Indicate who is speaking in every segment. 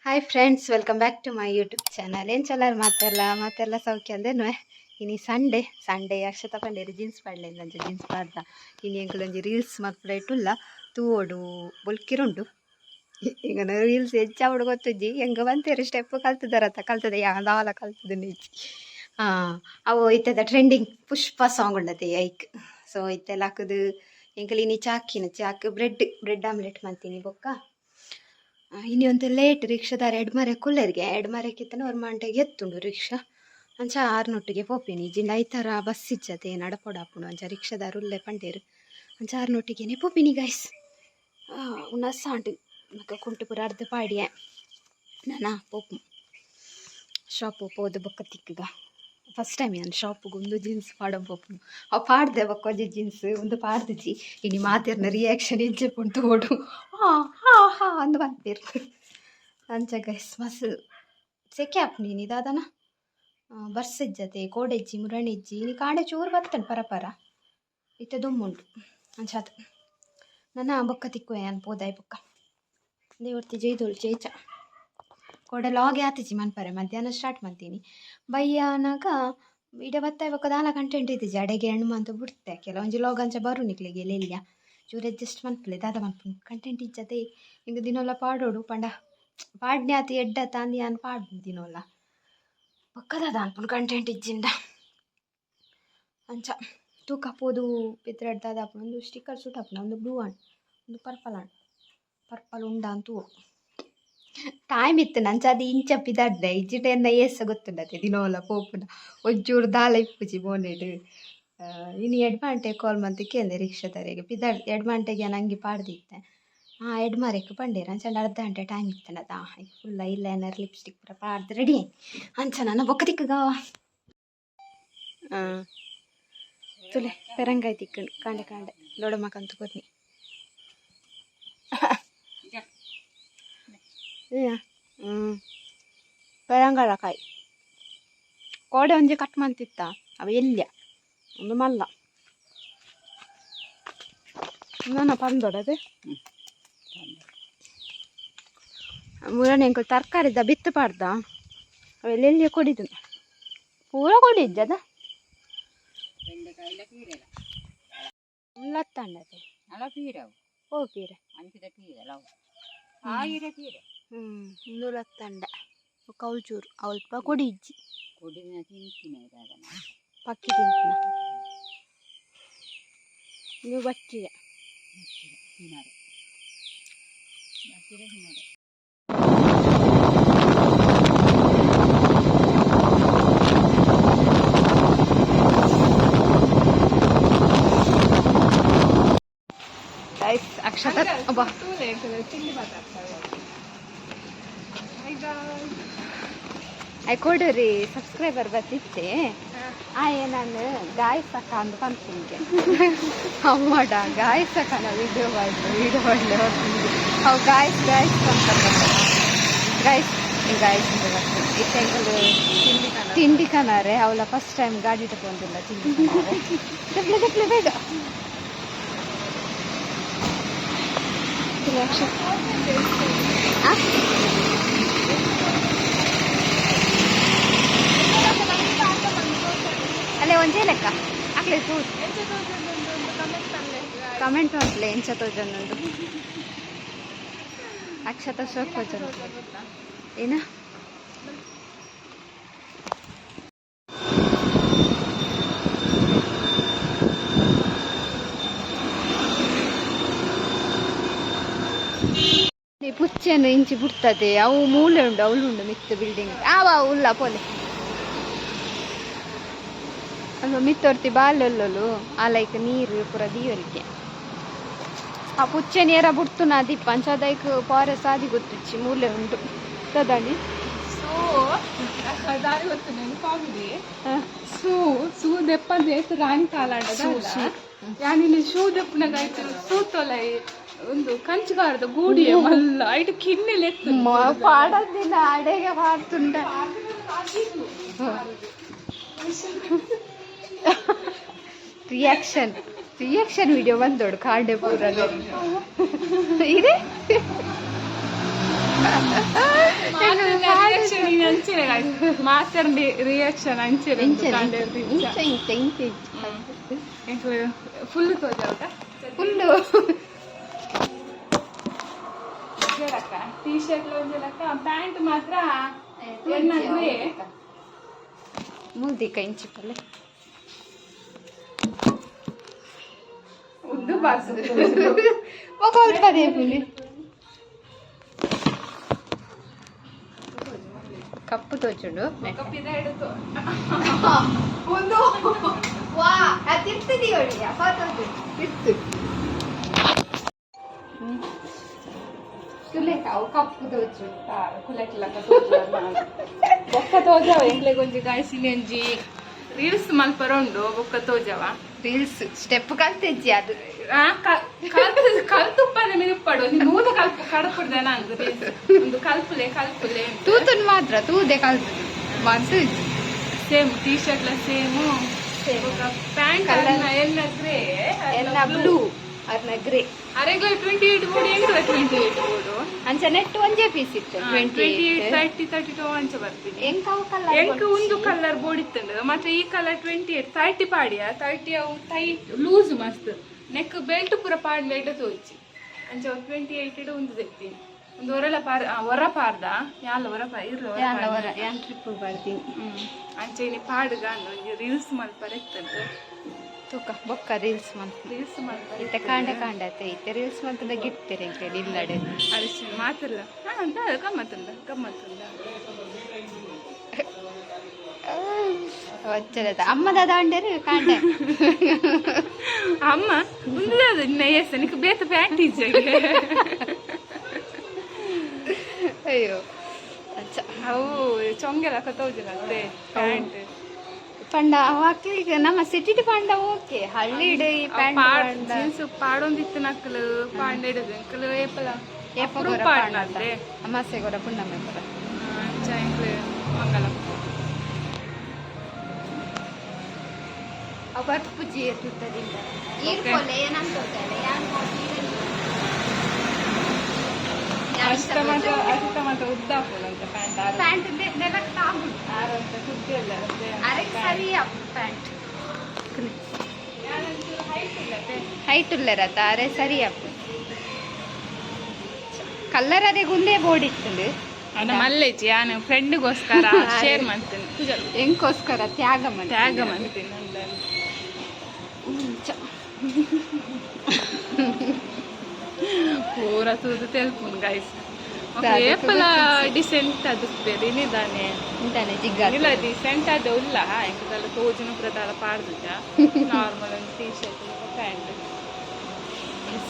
Speaker 1: Hi friends, welcome back to my YouTube channel. ಏನು ಚಲಾರ ಮಾತೆಲ್ಲ ಸೌಖ್ಯ ಅಂದೇನು ಇನಿ ಸಂಡೇ ಅಕ್ಷತ ಪಂಡೇರು ಜೀನ್ಸ್ ಪಾಡ್ಲೆ ಅಂಚ ಜೀನ್ಸ್ ಪಾಡ್ದ ಇನಿ ಎಂಕಲೊಂಜಿ ರೀಲ್ಸ್ ಮಕ್ಕಳು ಇಟ್ಟುಲ್ಲ ತೂವೋಡು ಬೊಲ್ಕಿರುಂಡು. ಈಗ ರೀಲ್ಸ್ ಹೆಚ್ಚಾವಡು ಗೊತ್ತುಜ್ಜಿ ಹೆಂಗೆ ಬಂತೇರು ಸ್ಟೆಪ್ ಕಲ್ತದೆ ದಾಲ ಕಲ್ತದ ನಿಜ್ಜಿ. ಅವು ಇತ್ತದ ಟ್ರೆಂಡಿಂಗ್ ಪುಷ್ಪ ಸಾಂಗ್ ಉಂಡತೆ ಐಕ್. ಸೊ ಇತ್ತೆಲ್ಲ ಹಾಕುದು ಎಂಕಲ್ ಇನಿ ಚಾಕ್ ಬ್ರೆಡ್ ಆಮ್ಲೆಟ್ ಮಾಡ್ತೀನಿ ಬೊಕ್ಕ ಇನಿ ಒಂದು ಲೇಟ್ ರಿಕ್ಷಾದಾರ ಎಡ್ಮರೆಕ್ಕಿತ್ತನ ಅವ್ರ ಮಂಟೆಗೆ ಎತ್ತುಂಡು ರಿಕ್ಷಾ ಅಂಚ ಆರ್ನೊಟ್ಟಿಗೆ ಪೋಪಿನಿ ಇಜ್ಜಿಂಡ ಐತರ ಬಸ್ ಇಜ್ಜತೆ ನಡಪೊಡಾಪುಂಡು ಅಂಚ ರಿಕ್ಷಾದಾರ ಉಲ್ಲೆ ಪಂಡೇರು ಅಂಚ ಆರ್ನೊಟ್ಟಿಗೆನೆ ಪೋಪಿನಿ ಗೈಸ್. ಉನ್ನಸಾಂಡು ಮಕ್ಕ ಕುಂಟು ಪೂರ ಅರ್ಧ ಪಾಡಿಯೆ ನಾನಾ ಪೋಪು ಶಾಪು ಪೋದು ಬೊಕ್ಕ ತಿಕ್ಕಗ ಫಸ್ಟ್ ಟೈಮ್ ನಾನು ಶಾಪಿಗೆ ಒಂದು ಜೀನ್ಸ್ ಪಾಡೋ ಪೋಪು ಅವು ಪಾಡ್ದೆ ಬೊಕ್ಕೊಂಜಿ ಜೀನ್ಸ್ ಒಂದು ಪಾಡ್ದಿಜಿ ಇನಿ ಮಾತಿರ್ನ ರಿಯಾಕ್ಷನ್ ಇಜ್ಜೆ ಪುಂಟು ಓಡು ಹಾ ಅಂದು ಬಂತೀರು ಅಂಚ ಗೈಸ್ ಮಸ್ ಸೆಕೆ ಆಪ್ನೀನಿ ದಾದನ ಬರ್ಸಜ್ಜತೆ ಕೋಡೆಜ್ಜಿ ಮುರಣಿಜ್ಜಿ ನೀ ಕಾಡೆ ಚೂರು ಬರ್ತೇನೆ ಪರಪರ ಇತ್ತೆ ದುಮ್ಮುಂಟು ಅಂಚಾದ ನನ್ನ ಬೊಕ್ಕ ತಿಕ್ಕುವೆ ಅನ್ಪೋದಾಯ್ ಬೊಕ್ಕ ದೇವರ್ತಿ ಜೈದೋಳು ಚೇಚ ಕೋಡೆ ಲಾಗೆ ಆತಿಜಿ ಮನ್ಪರೆ ಮಧ್ಯಾಹ್ನ ಸ್ಟಾರ್ಟ್ ಮಾಡ್ತೀನಿ ಬಯ್ಯಾನಾಗ ಇಡ ಬತ್ತಾಯ ಬೊಕ್ಕ ದಾಲ ಕಂಟೆಂಟ್ ಇದ್ದಿಜಿ ಅಡೆಗೆ ಹೆಣ್ಣು ಅಂತ ಬಿಡ್ತೆ ಕೆಲವೊಂಜಿ ಲಾಗ್ ಅಂಚ ಬರು ನಿಕ್ಲಿಗೆ ಎಲ್ಲಿಯ ಚೂರು ಅಡ್ಜಸ್ಟ್ ಮನ್ಪಲೆ ದಾದ ಮನ್ಪುನು ಕಂಟೆಂಟ್ ಇಜ್ಜತೆ ಹಿಂಗೆ ದಿನೋಲ್ಲ ಪಾಡೋಡು ಪಂಡ ಪಾಡ್ನೆ ಆತಿ ಎಡ್ಡ ತಾಂದಿ ಅನ್ ಪಾಡ್ದು ದಿನೋಲ್ಲ ಬೊಕ್ಕದಾದ ಅನ್ಪುನು ಕಂಟೆಂಟ್ ಇಜ್ಜಿಂದ ಅಂಚ ತೂಕ ಪೋದು ಪಿತ್ರೆಡ್ದಾದ ಅಪ್ಪನ ಒಂದು ಸ್ಟಿಕ್ಕರ್ ಸೂಟ್ ಹಾಪನ ಒಂದು ಬ್ಲೂ ಹಣ್ಣು ಒಂದು ಪರ್ಪಲ್ ಉಂಡ ಅಂತೂ ಟೈಮ್ ಇತ್ತು ನಂಚ ಅದು ಇಂಚ ಪಿದಾಡ್ದೆ ಇಜ್ಜಿಟೆನ್ನ ಏಸ ಗೊತ್ತುಂಡತೆ ದಿನೋಲ್ಲ ಪೋಪುನ ಒಂಚೂರು ದಾಲ ಇಪ್ಪುಜಿ ಬೋನೆಡ್ ಇನ್ನು ಎಡ್ಮಾಂಟೆ ಕಾಲ್ ಮಂತ್ ಕೇಳಿದೆ ರಿಕ್ಷಾದವರೆಗೆ ಎಡ್ಮಾಂಟೆಗೆ ನಂಗೆ ಪಾಡ್ದಿತ್ತೆ ಎಡ್ಮಾರೆಕ್ ಪಂಡೇರು ಅಂಚಂಡ ಅರ್ಧ ಗಂಟೆ ಟೈಮ್ ಇತ್ತನದ ಫುಲ್ ಐಲೈನರ್ ಲಿಪ್ಸ್ಟಿಕ್ ಪೂರ ಪಾಡ್ದು ರೆಡಿ ಅಂಚ ನನ್ನ ಬೊಕ್ಕ ತಿಕ್ಕಗ ತುಲೆ ಪೆರಂಗಾಯ್ ತಿಕ್ಕಂಡು ಕಾಂಡೆ ಲೋಡಮ್ಮಕ್ಕಂತ ಕೊರ್ನಿ ಪೆರಂಗಾಳಕಾಯಿ ಕೋಡೆ ಒಂಜಿ ಕಟ್ ಮಂತಿತ್ತ ಅವ ಎಲ್ಯ ಒಂದು ಮಲ್ಲ ನನ್ನ ಪಂದೊಡದೆ ಮುರನೆ ಎಂಕಲ್ ತರಕಾರಿದ್ದ ಬಿತ್ತು ಪಾಡ್ದ ಅವೆಲ್ಲೆಲ್ಲಿಯ ಕೊಡಿದು ಪೂರ ಕೊಡಿದ್ದದ ಮುಲ್ಲತ್ತಂಡದೆ ಅಲ ಪೀರವು ಓ ಪೀರೆ ಅಂಚಿದ ಪೀರಲ್ಲ ಮುಲ್ಲತ್ತಂಡ ಕೌಚೂರು ಅಲ್ಪ ಕೊಡಿಜ್ಜಿ ಕೊಡಿನ ತಿಂತಿನ ಪಕ್ಕಿ ತಿಂತಿನ ನೀವು ಬಚ್ಚಿದೆ ಅಕ್ಷತ ಕೊಡ್ರಿ ಸಬ್ಸ್ಕ್ರೈಬರ್ ಬರ್ತಿತ್ತೆ ನಾನು ಗಾಯಸಕ ಅಂದು ಪಂಪಿಗೆ ಅಮ್ಮಡ ಗಾಯಸಕನ ವಿಡಿಯೋ ಮಾಡಲಿ ಅವು ಗಾಯಸ್ ತಿಂಡಿ ಕನಾರೆ ಅವಳ ಫಸ್ಟ್ ಟೈಮ್ ಗಾಡಿ ತಗೊಂಡಿಲ್ಲ ತಿಂಡಿ ಕನಾರೆ ಬೇಗ ಅಲ್ಲೇ ಒಂದೇ ಲೆಕ್ಕ ಹಾಕ್ಲಿ ಕಮೆಂಟ್ ಮಾಡ್ಲೆ ಎಂಚ ತೋಜನ್ನೊಂದು ಅಕ್ಷತ ಶೋಕ್ ತೋಜನ ಏನ ಪುಚ್ಚೆನು ಇಂಚಿ ಬಿಡ್ತದೆ ಅವು ಮೂಲೆ ಉಂಡು ಅವಳುಂಡು ಮಿತ್ತು ಬಿಲ್ಡಿಂಗ್ ಉಲ್ಲ ಪೋಲೆ ಅದು ಮಿತ್ತೊರ್ತಿ ಬಾಲ್ಯೊಲ್ಲಲು ಆ ಲೈಕ್ ನೀರು ಪೂರ ದೀವರಿಗೆ ಆ ಪುಚ್ಚೆ ನೇರ ಬಿಡ್ತು ನಾ ದಿಪ್ಪ ಅಂಚದೈಕ್ ಪಾರೆ ಸಾದಿ ಗೊತ್ತಿಚ್ಚಿ ಮೂಲೆ ಉಂಟು ತದಾಡಿ
Speaker 2: ದಾರಿ ಗೊತ್ತು ನೆನಪಾಗಿದೆ ಸೂ ದೆಪ್ಪಂದು ಏತು ರಾಣಿ ಕಾಲಾಡ ಯಾನಿಲ್ಲಿ ಶೂ ದೆಪ್ಪನಾಗಾಯ್ತು ಸೂತೊಲೈ ಒಂದು ಕಂಚುಗಾರದ ಗೂಡಿ ಮಲ್ಲ ಐಟು ಕಿನ್ನೆಲೆ
Speaker 1: ಪಾಡದಿನ ಅಡೆಗೆ ಪಾಡ್ತುಂಡ ರಿಯಾಕ್ಷನ್ ವಿಡಿಯೋ ಬಂದೋಡು ಕಾಂಡೆ ಪೂರ ಇದೆ
Speaker 2: ಅಂಚಿನ ಮಾತಾಡಿ ರಿಯಾಕ್ಷನ್ ಅಂಚಿನ ಫುಲ್ ತೋಜಾವಟ
Speaker 1: ಫುಲ್ಲು
Speaker 2: ಟೀ ಶರ್ಟ್ ಒಂದಿಲಕ್ಕ ಪ್ಯಾಂಟ್ ಮಾತ್ರ ಏನಾದ್ರೆ
Speaker 1: ಮುಲ್ದಿ ಕೈ ಇಂಚಿಪ್ಪಲ್ಲಿ
Speaker 2: ಉದ್ದು ಬಾಸು
Speaker 1: ಒಬ್ಬದೇ ಪುಲಿ ಕಪ್ಪು ತೋಚುಂಡು
Speaker 2: ಕಪ್ಪಿದ ಹಿಡಿದು
Speaker 1: ಒಂದು ವಾ ಅದಿರ್ತದೆ ನೋಡಿ ಅಪಾತೋದು ಇತ್ತು ತುಲೆಕಾವು ಕಪ್ಪು ತೋಚು
Speaker 2: ಕುಲಕ್ಲಕ್ಕ ಬೊಕ್ಕ ತೋಜವ ಎಂಗ್ಲೆ ಗೊಂಜಿ ಗಾಯ್ಸಿನಿ ಒಂಜಿ ರೀಲ್ಸ್ ಮಲ್ಪರೋಂಡು ಬೊಕ್ಕ ತೋಜವ
Speaker 1: ರೀಲ್ಸ್ ಸ್ಟೆಪ್ ಕಲ್ತಿಜ್ಜಿ ಅದು
Speaker 2: ಕಲ್ತುಪ್ಪನೆ ಮಿನುಪ್ಪಡು ನೂದ ಕಲ್ಪು ಕಡಪುಡ್ದೆ ನಂದು ರೀಲ್ಸ್ ಒಂದು ಕಲ್ಪುಲೆ
Speaker 1: ತೂತನ್ ಮಾತ್ರ ತೂದೆ ಕಲ್ತದು ಮನ್ಸು
Speaker 2: same T shirt same pant ಎಲ್ಲ ಗ್ರೇ
Speaker 1: ಎಲ್ಲ ಬ್ಲೂ ಅರ್ನ ಗ್ರೇ
Speaker 2: ಅರೆಗ 28 ಬೋರ್ಡ್ ಎಂಗ್ಲ 28 ಬೋರ್ಡು
Speaker 1: ಅಂಚ ನೆಟ್ ಒಂದೇ ಪೀಸ್ ಇತ್ತು
Speaker 2: 28 32 ಅಂಚ ಬರ್ತೀನಿ
Speaker 1: ಎಂಕಾವು ಕಲರ್
Speaker 2: ಎಂಕ್ ಒಂದು ಕಲರ್ ಬೋರ್ಡ್ ಇತ್ತಂಡು ಮತ್ತೆ ಈ ಕಲರ್ 28 30 ಪಾಡಿಯ 30 ಅವು ಟೈಟ್ ಲೂಸ್ ಮಸ್ತ್ ನೆಕ್ ಬೆಲ್ಟ್ ಪೂರ ಪಾಡ್ ಬೆಲ್ಟ್ ತೋಚಿ ಅಂಚ 28 ಒಂದು ತೆಗ್ತೀನಿ ಒಂದು ಹೊರ ಪಾರ್ದ ಯಾಲ ಹೊರ
Speaker 1: ಯಾನ್ ಟ್ರಿಪ್ ಬರ್ತೀನಿ
Speaker 2: ಅಂಚೆ ಪಾಡ್ಗ ರೀಲ್ಸ್ ಮಲ್ಪರ ಇತ್ತಂಡು
Speaker 1: ತೂಕ ಬೊಕ್ಕ ರೀಲ್ಸ್ ಮತ್ತೆ ಕಾಂಡ ಐತೆ ರೀಲ್ಸ್ ಮಂತದ ಗಿಟ್ತೀರಿ ಅಂತೇಳಿ ಇಲ್ಲಡೆ
Speaker 2: ಅರಿಶಿನ ಮಾತಿಲ್ಲ ಅಂತ ಗಮ್ಮತ್ತುಂಡ
Speaker 1: వచ్చేది అమ్మ దాదా అంటారు కాండ
Speaker 2: అమ్మ ఉంది కదా నేస్తా నీకు బేత ప్యాంట్ ఇచ్చాయి
Speaker 1: అయ్యో అచ్చా
Speaker 2: ಅವು ಚೊಂಗೆಲ್ಲ ಕತ್ತೋಜಿಲ್ಲಂತೆ ಪ್ಯಾಂಟ್
Speaker 1: ಪಂಡ ಅವಾಕ್ಲಿಗೆ ನಮ್ಮ ಸಿಟಿ ಪಂಡ ಓಕೆ ಹಳ್ಳಿಡ್ ಈ ಪ್ಯಾಂಟ್
Speaker 2: ಜೀನ್ಸ್ ಪಾಡೊಂದಿತ್ತು ನಕ್ಕಲು ಪಾಂಡ ಹಿಡಿದು ಅಂಕಲು ಏಪಲ ಪಾಡ್ನಂತೆ
Speaker 1: ಅಮಾಸೆ ಗೊರ ಪುಣ್ಣಮ್ಮೆ ಗೊರ
Speaker 2: ಅಂಚೆ ಮಂಗಲ
Speaker 1: ಅವರ್ ಪೂಜೆ ಎತ್ತುತ್ತದಿಂದ ಈರ್ಕೊಲೆ ಏನಂತ
Speaker 2: ಅಷ್ಟಮಂತ ಉದ್ದ ಹಾಕೋದಂತೆ ಪ್ಯಾಂಟ್
Speaker 1: ನೆಲಕ್ಕೆ ತಾಗುಂಟು
Speaker 2: ಆರಂತ ಸುದ್ದಿ ಅಲ್ಲ
Speaker 1: ಅರೆ ಸರಿ ಪ್ಯಾಂಟ್ ಹೈಟ್ ಉಳ್ಳರತ್ತ ಅರೆ ಸರಿ ಅಪ್ಪ ಕಲ್ಲರ್ ಅದೇ ಗುಂದೇ ಬೋರ್ಡ್ ಇತ್ತು
Speaker 2: ಅದ ಮಲ್ಲೇಜಿ ನಾನು ಫ್ರೆಂಡ್ಗೋಸ್ಕರ ಶೇರ್ ಮಾಡ್ತೀನಿ
Speaker 1: ಹೆಂಗೋಸ್ಕರ ತ್ಯಾಗ
Speaker 2: ಮಾಡ್ತೀನಿ ಪೂರ ತೂದು ತೆಲ್ಪುನ್ ಗೈಸ್ ಏಪಲ ಡಿಸೆಂಟ್ ಅದು ಬೇರೆ ನಿದಾನೆ ಇಲ್ಲ ಡಿಸೆಂಟ್ ಅದು ಇಲ್ಲ ಎಂಕದಲ್ಲ ತೋಜಿನ ಪ್ರದಾಲ ಪಾಡ್ದುಜ ನಾರ್ಮಲ್ ಒಂದು ಟೀ ಶರ್ಟ್ ಪ್ಯಾಂಟ್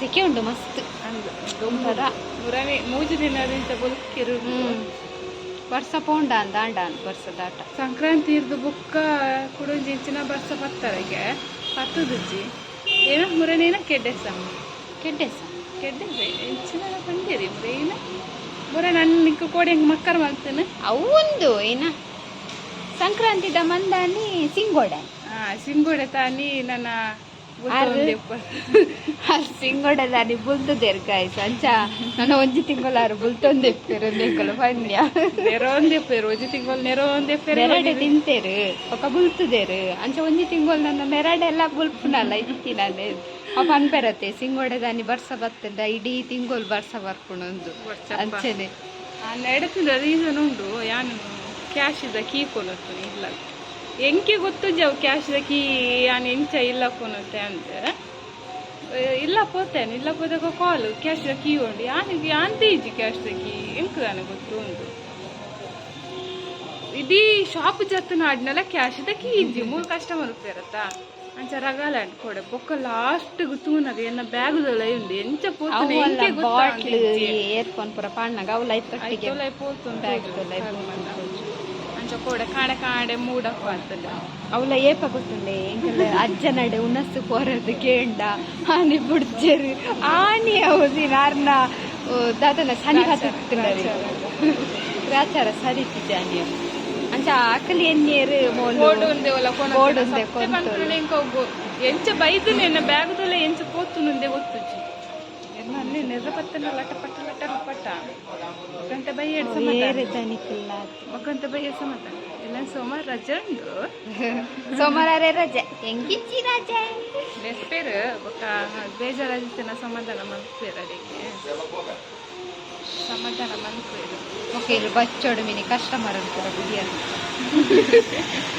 Speaker 1: ಸೆಕೆ ಉಂಟು ಮಸ್ತ್
Speaker 2: ಅಂದ್ರ ಮುರನೆ 3 ದಿನದಿಂದ ಬುಲ್ಕಿರು
Speaker 1: ವರ್ಷ ಪೋಂಡ ದಾಂಡಾನ್ ವರ್ಷ ದಾಟ
Speaker 2: ಸಂಕ್ರಾಂತಿ ಇರ್ದು ಬುಕ್ಕ ಕುಡೊಂಜಿ ಇಂಚಿನ ವರ್ಷ ಬತ್ತರಗೆ ಪತ್ತುದುಜ್ಜಿ ಏನ ಮುರನೇನ ಕೆಡ್ಡೆಸ ಇಂಚಿನ ಬಂದಿರಿ ಮುರೇನ ಮುರ ನನ್ನ ನಿಕ್ಕು ಕೋಡಿ ಹೆಂಗೆ ಮಕ್ಕರ್ ಮಾಡ್ತೇನೆ
Speaker 1: ಅವಂದು ಏನ ಸಂಕ್ರಾಂತಿದ ಮಂದಾನಿ ಸಿಂಗೋಡೆ
Speaker 2: ಸಿಂಗೋಡೆ ತಾನಿ ನನ್ನ
Speaker 1: ಸಿಂಗೋಡೆ ದಾನಿ ಬುಲ್ತದೇರ್ ಗಾಯ್ಸ್ ಅಂಚ ನನ್ನ ಒಂಜಿ ತಿಂಗಳಾರು ಬುಲ್ತೊಂದೆಪ್ಪೇರು ನೆಕ್ಕಲು ಪಂಡ್ಯ
Speaker 2: ನೆರೋಂದೆಪ್ಪೇರು ಒಂಜಿ ತಿಂಗಳು ನೆರೋಂದೆಪ್ಪೇರು
Speaker 1: ಮೆರಡೆ ತಿಂತೇರು ಒಕ್ಕ ಬುಲ್ತದೇರು ಅಂಚ ಒಂಜಿ ತಿಂಗಳು ನನ್ನ ಮೆರಡೆಲ್ಲ ಬುಲ್ಪುನಲ್ಲ ಇತ್ತಿನಾನೆ ಅವ ಅನ್ಪೆರತ್ತೆ ಸಿಂಗೋಡೆ ದಾನಿ ಬರ್ಸ ಬರ್ತದ ಇಡೀ ತಿಂಗಳು ಬರ್ಸ ಬರ್ಪುಣೊಂದು ಅಂಚನೆ
Speaker 2: ನಡೆತಿದ ರೀಸನ್ ಉಂಡು ಯಾನು ಕ್ಯಾಶ್ ಇದ್ದ ಕೀ ಕೊನೊತ್ತು ಇಲ್ಲ ಎಂಕೆ ಗೊತ್ತು ಜಾವ್ ಕ್ಯಾಶ್ ಕೀ ಯಾನು ಎಂಚ ಇಲ್ಲ ಕೊನತ್ತೆ ಅಂತ ಇಲ್ಲ ಪೋತೇನೆ ಇಲ್ಲ ಪೋದಾಗ ಕಾಲ್ ಕ್ಯಾಶ್ ಕೀ ಉಂಡು ಯಾನಿಗೆ ಅಂತ ಈಜಿ ಕ್ಯಾಶ್ ಕೀ ಎಂಕ ನನಗೆ ಗೊತ್ತು ಉಂಟು ಇಡೀ ಶಾಪ್ ಜತ್ತನ ಆಡ್ನೆಲ್ಲ ಕ್ಯಾಶ್ ಕೀ ಈಜಿ 3 ಕಸ್ಟಮರ್ ಇರತ್ತಾ ಅಂಚ ರಗಾಲ ಕೊಡೆ ಬೊಕ್ಕ ಲಾಸ್ಟ್ ತೂನಗ ಎನ್ನ ಬ್ಯಾಗುದಲ್ಲ ಉಂಡು ಎಂಚ ಪೋತನೆ ಎಂಕೆ ಗೊತ್ತು
Speaker 1: ಏರ್ಫೋನ್ ಪುರ ಪಾಣ್ಣಗ ಅವು ಲೈಫ್ ಕಟ್ಟಿಗೆ
Speaker 2: ಲೈಫ್ ಪೋತುಂಡು ಬ್ಯಾಗ್ ಅಂಚ ಕೊಡೆ ಕಾಡೆ ಕಾಡೆ ಮೂಡಪ್ಪ ಅಂತಲ್ಲ
Speaker 1: ಅವಳ ಏಪ ಗೊತ್ತುಂಡೆ ಎಂಕಲ್ಲ ಅಜ್ಜನಡೆ ಉನಸ್ಸು ಪೋರದು ಕೇಂಡ ಆನೆ ಬುಡ್ಜರು ಆನೆ ಹೌದಿ ನಾರ್ನ ದಾದನ ಸನಿ ಹತ್ತಿದ್ದಾರೆ ರಾಚಾರ ಸರಿತಿದ್ದೆ ಆನೆ ಅಂಚ ಆಕಲಿ ಎನ್ನೇರು ಬೋಡುಂದೆ
Speaker 2: ಎಂಚ ಬೈದು ಎನ್ನ ಬ್ಯಾಗುದಲ್ಲ ಎಂಚ ಪೋತುನುಂದೆ ಗೊತ್ತುಜಿ ಎನ್ನ ಅಲ್ಲಿ ನೆರ ಪತ್ತನ ಲಟ ಪಟ್ಟ ಗಂಟೆ ಬೈಯಡ್
Speaker 1: ಏರೆ ದನಿಕ್ಕಿಲ್ಲ
Speaker 2: ಮಕ್ಕಂತ ಬೈಯ ಸಮಾಧಾನ ಎಲ್ಲ ಸೋಮವಾರ ರಜೆ ಉಂಡು
Speaker 1: ಸೋಮವಾರ ರಜೆ ಹೆಂಗಿಚ್ಚಿ ರಜೆ
Speaker 2: ನೆಸ್ಪೇರು ಬೊಕ್ಕ ಬೇಜಾರಾದಿತ್ತನ ಸಮಾಧಾನ ಮನ್ಪೇರು ಅದಕ್ಕೆ ಸಮಾಧಾನ ಮನ್ಪೇರು
Speaker 1: ಓಕೆ ಇಲ್ಲಿ ಬಚ್ಚೋಡು ಮಿನಿ ಕಸ್ಟಮರ್ ಅಂತಾರ ಬಿರಿಯಾನಿ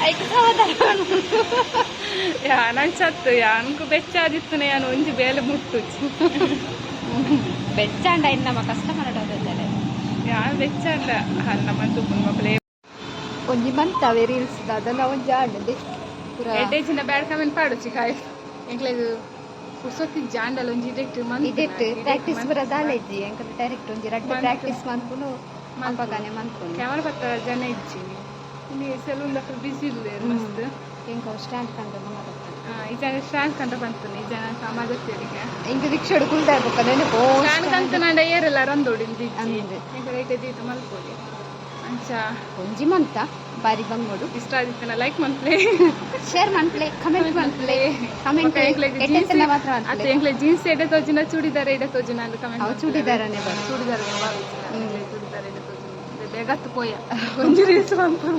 Speaker 1: ಐಕ್ ಸಮಾಧಾನ
Speaker 2: ಯಾನ್ ಸತ್ತು ಯಾನ್ಕು ಬೆಚ್ಚ ಆದಿತ್ತನೆ ಯಾನು ಒಂಜಿ ಬೇಲೆ ಮುಟ್ಟುಜಿ
Speaker 1: ಬೆಚ್ಚಾಂಡ ಇನ್ನು ನಮ್ಮ ಕಸ್ಟಮರ್ ಅಡೋದಿದ್ದಾರೆ
Speaker 2: ಯಾನ್ ಬೆಚ್ಚ ಅಂಡ ಅಲ್ಲ ಮಂತು ಮಕ್ಕಳೇ
Speaker 1: ಒಂಜಿ ಮಂತಾವೆ ರೀಲ್ಸ್ ಅದನ್ನ ಒಂಜಿ ಆಡದೆ ಪೂರ
Speaker 2: ಎಡ್ಡೆಜಿನ ಬ್ಯಾಡ್ ಕಮೆಂಟ್ ಪಾಡುಚಿ ಕಾಯ್ ಎಂಕ್ಲೆದು ಕುಸೊತ್ತಿ ಜಾಂಡಲ್ ಒಂಜಿ
Speaker 1: ಇದೆಟ್ಟು ಪ್ರಾಕ್ಟೀಸ್ ಪೂರ ದಾಲೆಜ್ಜಿ ಎಂಕಲ್ ಡೈರೆಕ್ಟ್ ಒಂಜಿ ರಡ್ಡು ಪ್ರಾಕ್ಟೀಸ್ ಮನ್ಪುನು ಮಲ್ಪಗಾನೆ ಮನ್ಪುನು
Speaker 2: ಕ್ಯಾಮರಾ ಪತ್ತ ಜನ ಇಜ್ಜಿ ಇಲ್ಲಿ ಸೆಲೂನ್ ದಕ್ಕ ಬಿಸಿ ಇಲ್ಲೇ ಮಸ್ತ್
Speaker 1: ಎಂಕ ಸ್ಟ್ಯಾಂಡ್ ಕಂಡು ಮಾತಾಡ್ತಾನೆ
Speaker 2: ಈ ಜನ ಸ್ಟ್ಯಾಂಡ್ ಕಂಡ ಬಂತು ಈ ಜನ ಸಮಾಜಕ್ಕೆ
Speaker 1: ಇಂದು ರಿಕ್ಷಾಡು ಕುಲ್ದ ಇರ್ಬೇಕ ನೆನಪು
Speaker 2: ಸ್ಟ್ಯಾಂಡ್ ಕಂತ ನಾಡ ಏರೆಲ್ಲ ರಂದೋಡಿ
Speaker 1: ಅಂದೆ
Speaker 2: ರೈಟ್ ಎದ್ದು ಮಲ್ಪೋಡಿ ಅಂಚ
Speaker 1: ಒಂಜಿ ಮಂತ ಬಾರಿ ಬಂಗೋಡು
Speaker 2: ಇಷ್ಟ ಆದಿತ್ತನ ಲೈಕ್ ಮನ್ಪ್ಲೆ
Speaker 1: ಶೇರ್ ಮನ್ಪ್ಲೆ ಕಮೆಂಟ್ ಮನ್ಪ್ಲೆ ಕಮೆಂಟ್ ಎಟ್ಟೆತ್ತನ ಮಾತ್ರ
Speaker 2: ಅತ್ತ
Speaker 1: ಮನ್ಪ್ಲೆ
Speaker 2: ಎಂಕ್ಲೆ ಜೀನ್ಸ್ ಎಡೆ ತೋಜಿನ ಚೂಡಿದಾರ ಎಡೆ ತೋಜಿನ ಅಂತ ಕಮೆಂಟ್
Speaker 1: ಅವು ಚೂಡಿದಾರನೆ ಬರ್
Speaker 2: ಚೂಡಿದಾರ ಚೂಡಿದಾರ ಎಡೆ ತೋಜಿನ ಬೇಗತ್ತು ಪೋಯ ಒಂಜಿ ರೀಲ್ಸ್ ಮನ್ಪು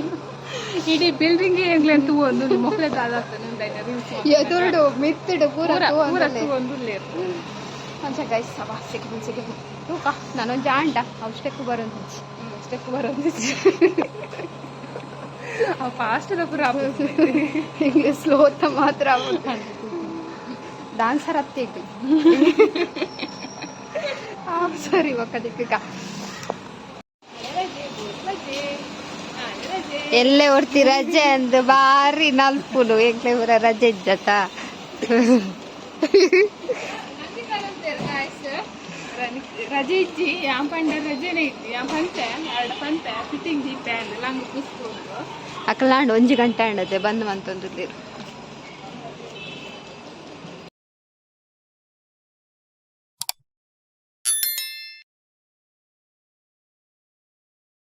Speaker 2: ಇಡೀ ಬಿಲ್ಡಿಂಗ್ ಎಂಗ್ಲೆಂತು ಒಂದು ಮೊಕ್ಲೆ ದಾದಾಗ್ತಾನೆ ಉಂಡಾಯ್ನ ರೀಲ್ಸ್
Speaker 1: ಎದುರುಡು ಮಿತ್ತುಡು ಪೂರ
Speaker 2: ಪೂರ ಒಂದು ಲೇರು
Speaker 1: ಅಂಚ ಗೈಸ್ ಸಭಾ ಸಿಕ್ಕಿ ತೂಕ ನಾನೊಂಜಿ ಆಂಡ ಅವು ಸ್ಟೆಕ್ ಬರೋಂಚಿ
Speaker 2: ಸ್ಟೆಪ್ ಬರೋದು ಫಾಸ್ಟ್ ಅದ ಪೂರ
Speaker 1: ಹಿಂಗೆ ಸ್ಲೋತ ಮಾತ್ರ ಡಾನ್ಸರ್ ಹತ್ತಿಗೆ ಸರಿ ಒಕ್ಕದಿಕ್ಕ ಎಲ್ಲೇ ಹೊರ್ತಿ ರಜೆ ಅಂದು ಬಾರಿ ನಲ್ಪುಲು ಎಂಕ್ಲೆ ಪೂರ ರಜೆ ಇಜ್ಜತ
Speaker 2: ರಜೆ ಇಜ್ಜಿ ಯಾನ್ ಪಂಡ ರಜೆನೆ ಇಜ್ಜಿ ಯಾನ್ ಪಂತೆ ಆಡ ಪಂತೆ ಫಿಟ್ಟಿಂಗ್ ದೀಪ ಲಂಗ್ ಪುಸ್ಕೊಂಡು
Speaker 1: ಅಕ್ಕಲಾಂಡ್ ಒಂಜಿ ಗಂಟೆ ಅಂಡತೆ ಬಂದು ಮಂತೊಂದು